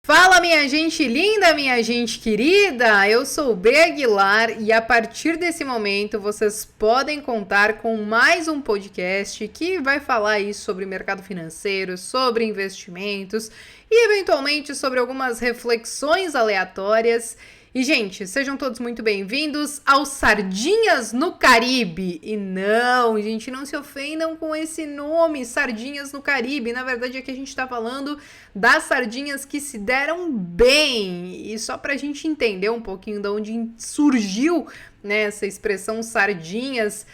Fala, minha gente linda, minha gente querida! Eu sou o B. Aguilar e a partir desse momento vocês podem contar com mais um podcast que vai falar aí sobre mercado financeiro, sobre investimentos e eventualmente sobre algumas reflexões aleatórias. E, gente, sejam todos muito bem-vindos ao Sardinhas no Caribe. E não, gente, não se ofendam com esse nome, Sardinhas no Caribe. Na verdade, aqui a gente tá falando das sardinhas que se deram bem. E só pra gente entender um pouquinho de onde surgiu, né, essa expressão sardinhas,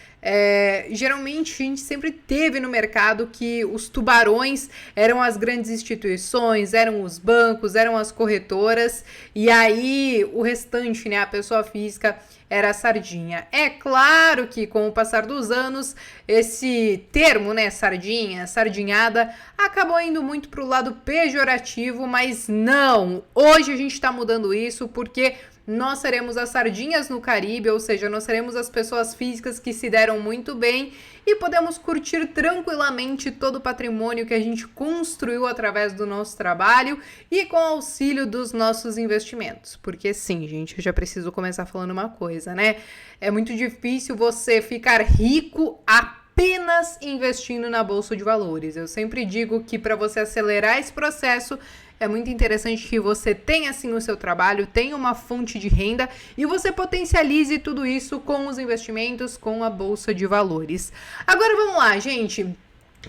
geralmente a gente sempre teve no mercado que os tubarões eram as grandes instituições, eram os bancos, eram as corretoras, e aí o restante, né, a pessoa física era a sardinha. É claro que com o passar dos anos, esse termo, né, sardinha, sardinhada, acabou indo muito pro lado pejorativo, mas não, hoje a gente tá mudando isso porque nós seremos as sardinhas no Caribe, ou seja, nós seremos as pessoas físicas que se deram muito bem e podemos curtir tranquilamente todo o patrimônio que a gente construiu através do nosso trabalho e com o auxílio dos nossos investimentos. Porque sim, gente, eu já preciso começar falando uma coisa, né? É muito difícil você ficar rico apenas investindo na Bolsa de Valores. Eu sempre digo que para você acelerar esse processo, é muito interessante que você tenha assim o seu trabalho, tenha uma fonte de renda e você potencialize tudo isso com os investimentos, com a Bolsa de Valores. Agora vamos lá, gente.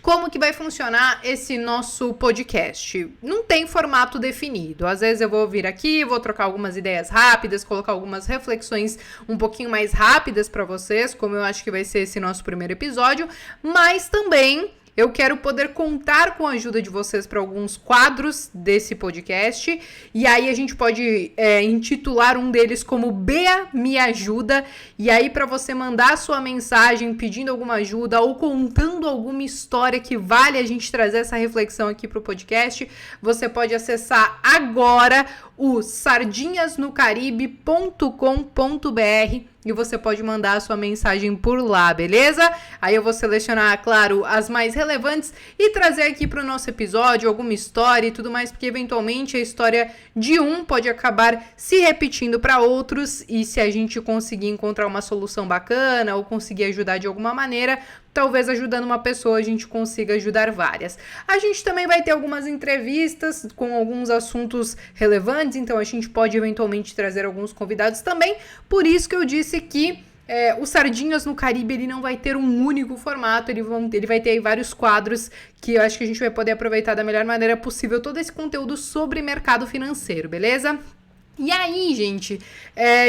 Como que vai funcionar esse nosso podcast? Não tem formato definido. Às vezes eu vou vir aqui, vou trocar algumas ideias rápidas, colocar algumas reflexões um pouquinho mais rápidas para vocês, como eu acho que vai ser esse nosso primeiro episódio, mas também eu quero poder contar com a ajuda de vocês para alguns quadros desse podcast. E aí a gente pode intitular um deles como Bea Me Ajuda. E aí para você mandar a sua mensagem pedindo alguma ajuda ou contando alguma história que vale a gente trazer essa reflexão aqui para o podcast, você pode acessar agora o sardinhasnocaribe.com.br e você pode mandar a sua mensagem por lá, beleza? Aí eu vou selecionar, claro, as mais relevantes e trazer aqui para o nosso episódio alguma história e tudo mais, porque eventualmente a história de um pode acabar se repetindo para outros e se a gente conseguir encontrar uma solução bacana ou conseguir ajudar de alguma maneira, talvez ajudando uma pessoa a gente consiga ajudar várias. A gente também vai ter algumas entrevistas com alguns assuntos relevantes, então a gente pode eventualmente trazer alguns convidados também. Por isso que eu disse que o Sardinhas no Caribe ele não vai ter um único formato, ele vai ter aí vários quadros que eu acho que a gente vai poder aproveitar da melhor maneira possível todo esse conteúdo sobre mercado financeiro, beleza? E aí, gente,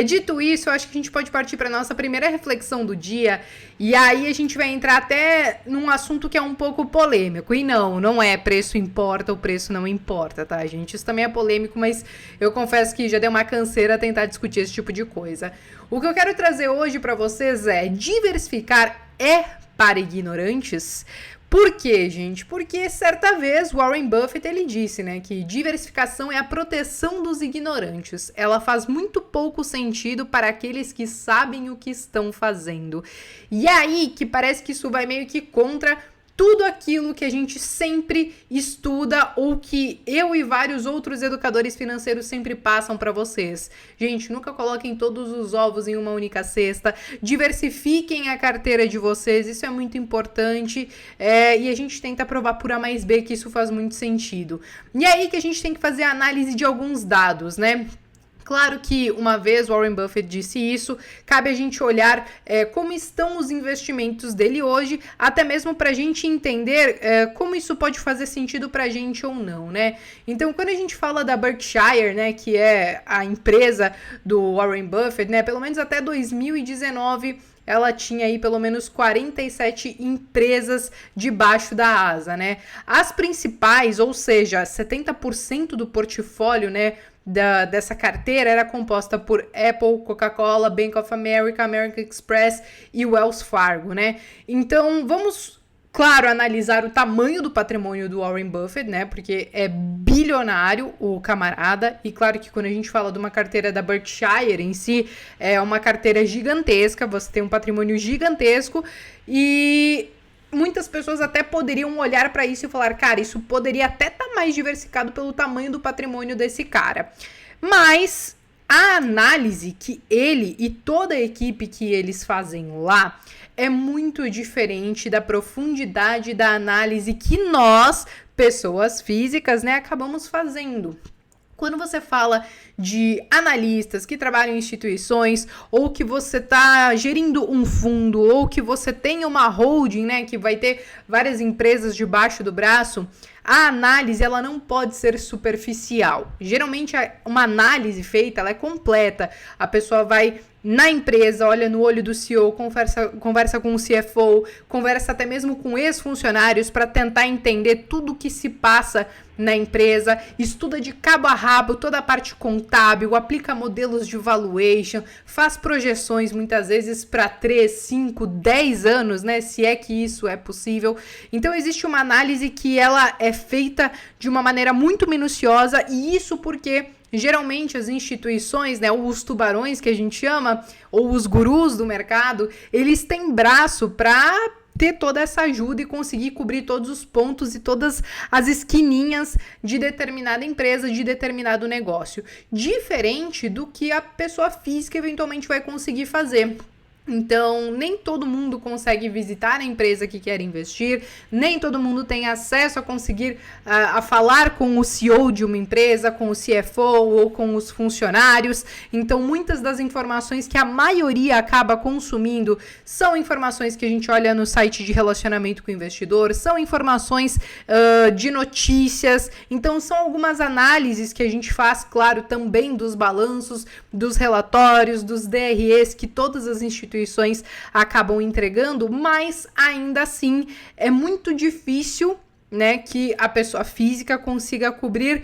dito isso, eu acho que a gente pode partir para nossa primeira reflexão do dia, e aí a gente vai entrar até num assunto que é um pouco polêmico, e não é preço importa ou preço não importa, tá, gente? Isso também é polêmico, mas eu confesso que já deu uma canseira tentar discutir esse tipo de coisa. O que eu quero trazer hoje para vocês é: diversificar é para ignorantes? Por quê, gente? Porque certa vez Warren Buffett ele disse, né, que diversificação é a proteção dos ignorantes. Ela faz muito pouco sentido para aqueles que sabem o que estão fazendo. E aí que parece que isso vai meio que contra tudo aquilo que a gente sempre estuda ou que eu e vários outros educadores financeiros sempre passam para vocês. Gente, nunca coloquem todos os ovos em uma única cesta, diversifiquem a carteira de vocês, isso é muito importante, e a gente tenta provar por A mais B que isso faz muito sentido. E aí que a gente tem que fazer a análise de alguns dados, né? Claro que uma vez Warren Buffett disse isso, cabe a gente olhar como estão os investimentos dele hoje, até mesmo para a gente entender como isso pode fazer sentido para a gente ou não, né? Então, quando a gente fala da Berkshire, né, que é a empresa do Warren Buffett, né, pelo menos até 2019, ela tinha aí pelo menos 47 empresas debaixo da asa, né? As principais, ou seja, 70% do portfólio, né, dessa carteira era composta por Apple, Coca-Cola, Bank of America, American Express e Wells Fargo, né? Então, vamos, claro, analisar o tamanho do patrimônio do Warren Buffett, né? Porque é bilionário o camarada. E claro que quando a gente fala de uma carteira da Berkshire em si, é uma carteira gigantesca. Você tem um patrimônio gigantesco e muitas pessoas até poderiam olhar para isso e falar, cara, isso poderia até estar mais diversificado pelo tamanho do patrimônio desse cara. Mas a análise que ele e toda a equipe que eles fazem lá é muito diferente da profundidade da análise que nós, pessoas físicas, né, acabamos fazendo. Quando você fala de analistas que trabalham em instituições, ou que você está gerindo um fundo, ou que você tem uma holding, né, que vai ter várias empresas debaixo do braço, a análise ela não pode ser superficial. Geralmente uma análise feita ela é completa. A pessoa vai na empresa, olha no olho do CEO, conversa com o CFO, conversa até mesmo com ex-funcionários para tentar entender tudo o que se passa na empresa, estuda de cabo a rabo toda a parte contábil, aplica modelos de valuation, faz projeções muitas vezes para 3, 5, 10 anos, né, se é que isso é possível. Então existe uma análise que ela é feita de uma maneira muito minuciosa, e isso porque geralmente as instituições, né, os tubarões que a gente chama, ou os gurus do mercado, eles têm braço para ter toda essa ajuda e conseguir cobrir todos os pontos e todas as esquininhas de determinada empresa, de determinado negócio. Diferente do que a pessoa física eventualmente vai conseguir fazer. Então, nem todo mundo consegue visitar a empresa que quer investir, nem todo mundo tem acesso a conseguir a falar com o CEO de uma empresa, com o CFO ou com os funcionários. Então, muitas das informações que a maioria acaba consumindo são informações que a gente olha no site de relacionamento com o investidor, são informações de notícias. Então, são algumas análises que a gente faz, claro, também dos balanços, dos relatórios, dos DREs que todas as instituições acabam entregando, mas ainda assim é muito difícil, né, que a pessoa física consiga cobrir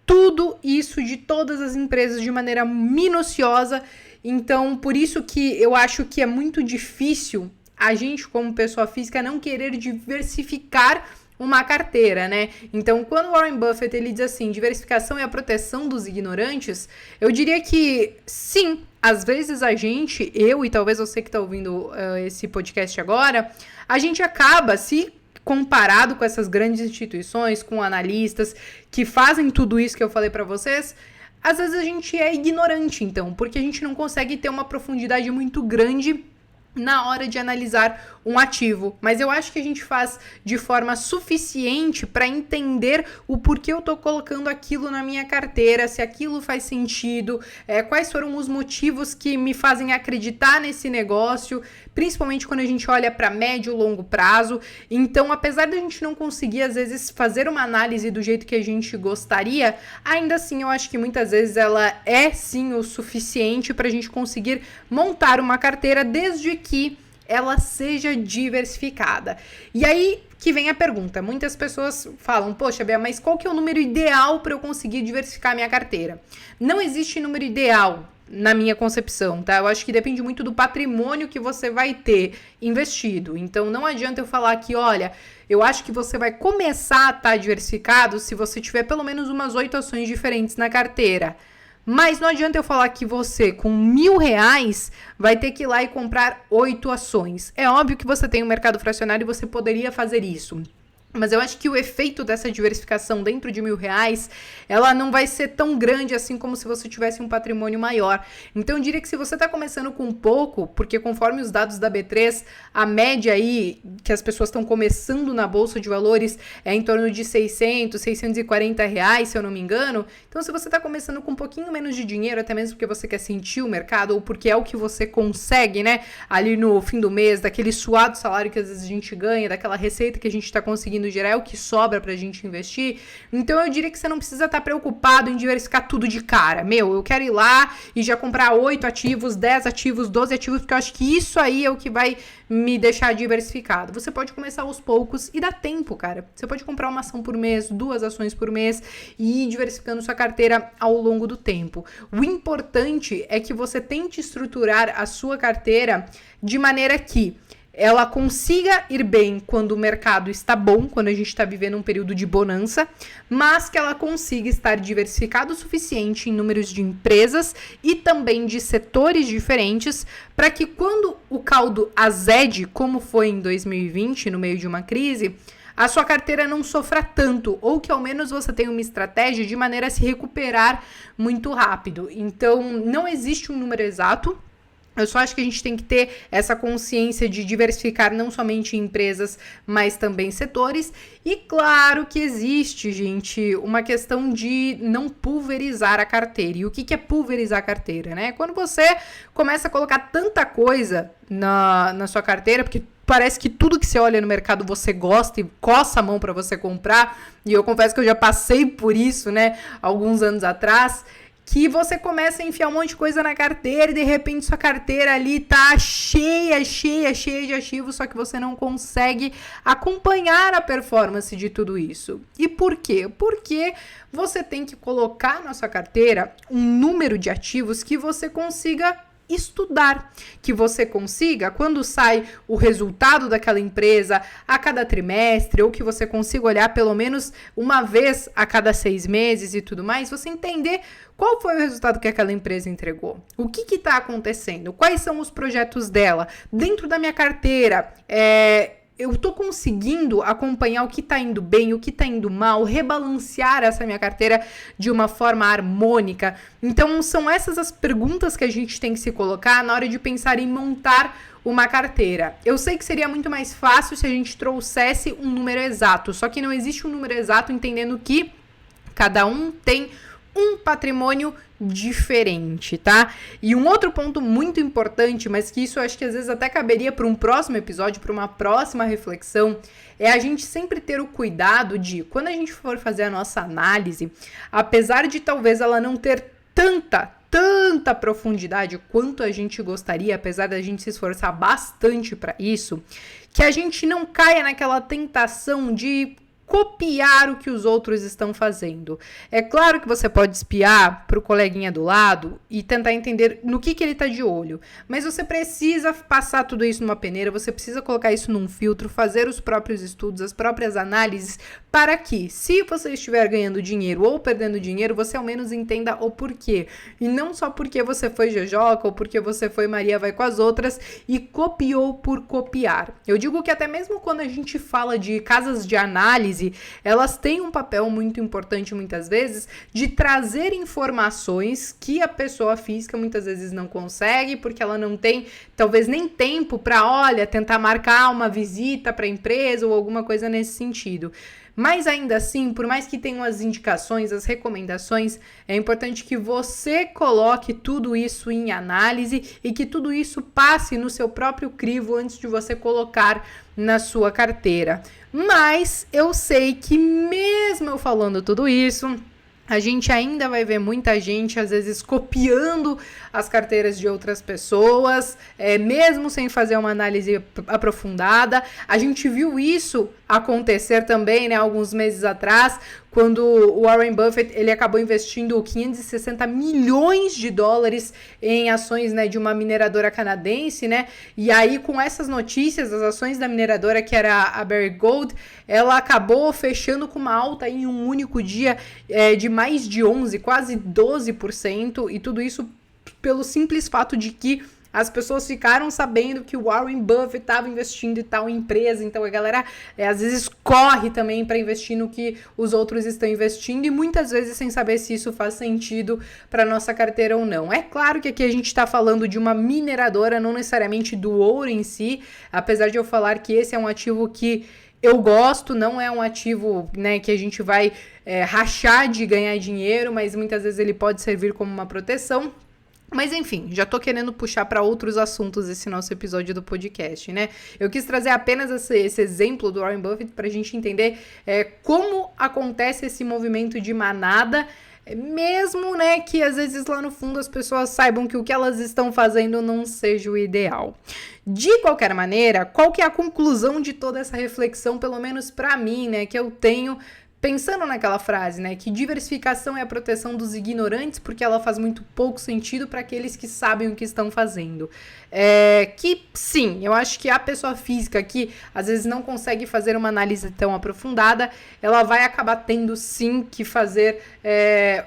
tudo isso de todas as empresas de maneira minuciosa. Então, por isso que eu acho que é muito difícil a gente, como pessoa física, não querer diversificar uma carteira, né? Então, quando Warren Buffett ele diz assim, diversificação é a proteção dos ignorantes, eu diria que sim, às vezes a gente, eu e talvez você que está ouvindo esse podcast agora, a gente acaba se comparado com essas grandes instituições, com analistas que fazem tudo isso que eu falei para vocês, às vezes a gente é ignorante, então, porque a gente não consegue ter uma profundidade muito grande na hora de analisar um ativo, mas eu acho que a gente faz de forma suficiente para entender o porquê eu tô colocando aquilo na minha carteira, se aquilo faz sentido, quais foram os motivos que me fazem acreditar nesse negócio, principalmente quando a gente olha para médio e longo prazo. Então, apesar de a gente não conseguir às vezes fazer uma análise do jeito que a gente gostaria, ainda assim eu acho que muitas vezes ela é sim o suficiente para a gente conseguir montar uma carteira desde que ela seja diversificada. E aí que vem a pergunta. Muitas pessoas falam, poxa, Bea, mas qual que é o número ideal para eu conseguir diversificar a minha carteira? Não existe número ideal na minha concepção, tá? Eu acho que depende muito do patrimônio que você vai ter investido. Então, não adianta eu falar que, olha, eu acho que você vai começar a estar diversificado se você tiver pelo menos umas 8 ações diferentes na carteira. Mas não adianta eu falar que você, com R$1.000, vai ter que ir lá e comprar 8 ações. É óbvio que você tem um mercado fracionário e você poderia fazer isso. Mas eu acho que o efeito dessa diversificação dentro de R$1.000, ela não vai ser tão grande assim como se você tivesse um patrimônio maior. Então eu diria que se você está começando com pouco, porque conforme os dados da B3, a média aí que as pessoas estão começando na Bolsa de Valores é em torno de R$600, R$640, se eu não me engano. Então se você está começando com um pouquinho menos de dinheiro, até mesmo porque você quer sentir o mercado ou porque é o que você consegue, né, ali no fim do mês, daquele suado salário que às vezes a gente ganha, daquela receita que a gente está conseguindo gerar, é o que sobra pra gente investir. Então eu diria que você não precisa estar preocupado em diversificar tudo de cara. Eu quero ir lá e já comprar 8 ativos, 10 ativos, 12 ativos, porque eu acho que isso aí é o que vai me deixar diversificado. Você pode começar aos poucos e dá tempo, cara. Você pode comprar uma ação por mês, 2 ações por mês e ir diversificando sua carteira ao longo do tempo. O importante é que você tente estruturar a sua carteira de maneira que ela consiga ir bem quando o mercado está bom, quando a gente está vivendo um período de bonança, mas que ela consiga estar diversificada o suficiente em números de empresas e também de setores diferentes, para que quando o caldo azede, como foi em 2020, no meio de uma crise, a sua carteira não sofra tanto, ou que ao menos você tenha uma estratégia de maneira a se recuperar muito rápido. Então, não existe um número exato. Eu só acho que a gente tem que ter essa consciência de diversificar não somente empresas, mas também setores. E claro que existe, gente, uma questão de não pulverizar a carteira. E o que é pulverizar a carteira, né? Quando você começa a colocar tanta coisa na sua carteira, porque parece que tudo que você olha no mercado você gosta e coça a mão para você comprar. E eu confesso que eu já passei por isso, né, alguns anos atrás, que você começa a enfiar um monte de coisa na carteira e de repente sua carteira ali tá cheia de ativos, só que você não consegue acompanhar a performance de tudo isso. E por quê? Porque você tem que colocar na sua carteira um número de ativos que você consiga estudar, que você consiga, quando sai o resultado daquela empresa a cada trimestre, ou que você consiga olhar pelo menos uma vez a cada 6 meses e tudo mais, você entender qual foi o resultado que aquela empresa entregou, o que está acontecendo, quais são os projetos dela, dentro da minha carteira, eu tô conseguindo acompanhar o que tá indo bem, o que tá indo mal, rebalancear essa minha carteira de uma forma harmônica. Então, são essas as perguntas que a gente tem que se colocar na hora de pensar em montar uma carteira. Eu sei que seria muito mais fácil se a gente trouxesse um número exato, só que não existe um número exato, entendendo que cada um tem um patrimônio diferente, tá? E um outro ponto muito importante, mas que isso eu acho que às vezes até caberia para um próximo episódio, para uma próxima reflexão, é a gente sempre ter o cuidado de, quando a gente for fazer a nossa análise, apesar de talvez ela não ter tanta profundidade quanto a gente gostaria, apesar da gente se esforçar bastante para isso, que a gente não caia naquela tentação de copiar o que os outros estão fazendo. É claro que você pode espiar para o coleguinha do lado e tentar entender no que ele está de olho, mas você precisa passar tudo isso numa peneira, você precisa colocar isso num filtro, fazer os próprios estudos, as próprias análises, para que, se você estiver ganhando dinheiro ou perdendo dinheiro, você ao menos entenda o porquê. E não só porque você foi Jojoca ou porque você foi Maria vai com as outras e copiou por copiar. Eu digo que até mesmo quando a gente fala de casas de análise, elas têm um papel muito importante muitas vezes de trazer informações que a pessoa física muitas vezes não consegue, porque ela não tem talvez nem tempo para, tentar marcar uma visita para a empresa ou alguma coisa nesse sentido. Mas ainda assim, por mais que tenham as indicações, as recomendações, é importante que você coloque tudo isso em análise e que tudo isso passe no seu próprio crivo antes de você colocar na sua carteira. Mas eu sei que mesmo eu falando tudo isso, a gente ainda vai ver muita gente, às vezes, copiando as carteiras de outras pessoas, mesmo sem fazer uma análise aprofundada. A gente viu isso acontecer também, né, alguns meses atrás, quando o Warren Buffett ele acabou investindo 560 milhões de dólares em ações, né, de uma mineradora canadense, né? E aí, com essas notícias, as ações da mineradora, que era a Barrick Gold, ela acabou fechando com uma alta em um único dia de mais de 11%, quase 12%, e tudo isso pelo simples fato de que as pessoas ficaram sabendo que o Warren Buffett estava investindo em tal empresa, então a galera às vezes corre também para investir no que os outros estão investindo e muitas vezes sem saber se isso faz sentido para nossa carteira ou não. É claro que aqui a gente está falando de uma mineradora, não necessariamente do ouro em si, apesar de eu falar que esse é um ativo que eu gosto, não é um ativo, né, que a gente vai rachar de ganhar dinheiro, mas muitas vezes ele pode servir como uma proteção. Mas enfim, já tô querendo puxar para outros assuntos esse nosso episódio do podcast, né? Eu quis trazer apenas esse exemplo do Warren Buffett pra gente entender como acontece esse movimento de manada, mesmo, né, que às vezes lá no fundo as pessoas saibam que o que elas estão fazendo não seja o ideal. De qualquer maneira, qual que é a conclusão de toda essa reflexão, pelo menos pra mim, né, que eu tenho Pensando naquela frase, né, que diversificação é a proteção dos ignorantes, porque ela faz muito pouco sentido para aqueles que sabem o que estão fazendo. Que sim, eu acho que a pessoa física que às vezes não consegue fazer uma análise tão aprofundada, ela vai acabar tendo sim que fazer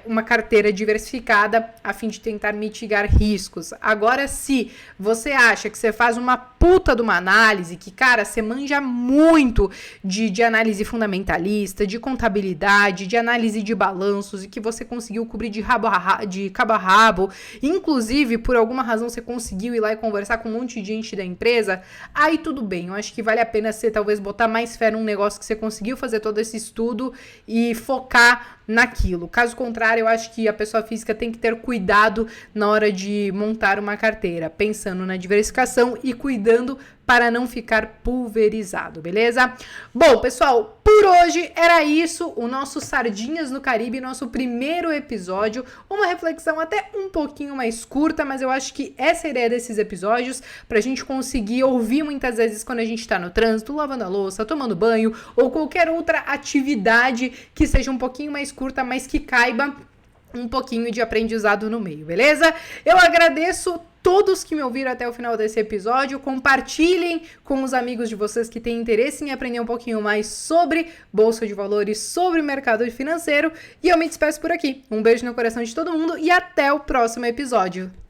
uma carteira diversificada a fim de tentar mitigar riscos. Agora, se você acha que você faz uma puta de uma análise, que, cara, você manja muito de análise fundamentalista, de contabilidade, de análise de balanços, e que você conseguiu cobrir de cabo a rabo, inclusive, por alguma razão, você conseguiu ir lá e conversar com um monte de gente da empresa, aí tudo bem. Eu acho que vale a pena você talvez botar mais fé num negócio que você conseguiu fazer todo esse estudo e focar naquilo. Caso contrário, eu acho que a pessoa física tem que ter cuidado na hora de montar uma carteira, pensando na diversificação e cuidando para não ficar pulverizado, beleza? Bom, pessoal, por hoje era isso, o nosso Sardinhas no Caribe, nosso primeiro episódio, uma reflexão até um pouquinho mais curta, mas eu acho que essa é a ideia desses episódios, pra gente conseguir ouvir muitas vezes quando a gente tá no trânsito, lavando a louça, tomando banho, ou qualquer outra atividade que seja um pouquinho mais curta, mas que caiba um pouquinho de aprendizado no meio, beleza? Eu agradeço todos que me ouviram até o final desse episódio. Compartilhem com os amigos de vocês que têm interesse em aprender um pouquinho mais sobre bolsa de valores, sobre mercado financeiro. E eu me despeço por aqui. Um beijo no coração de todo mundo e até o próximo episódio.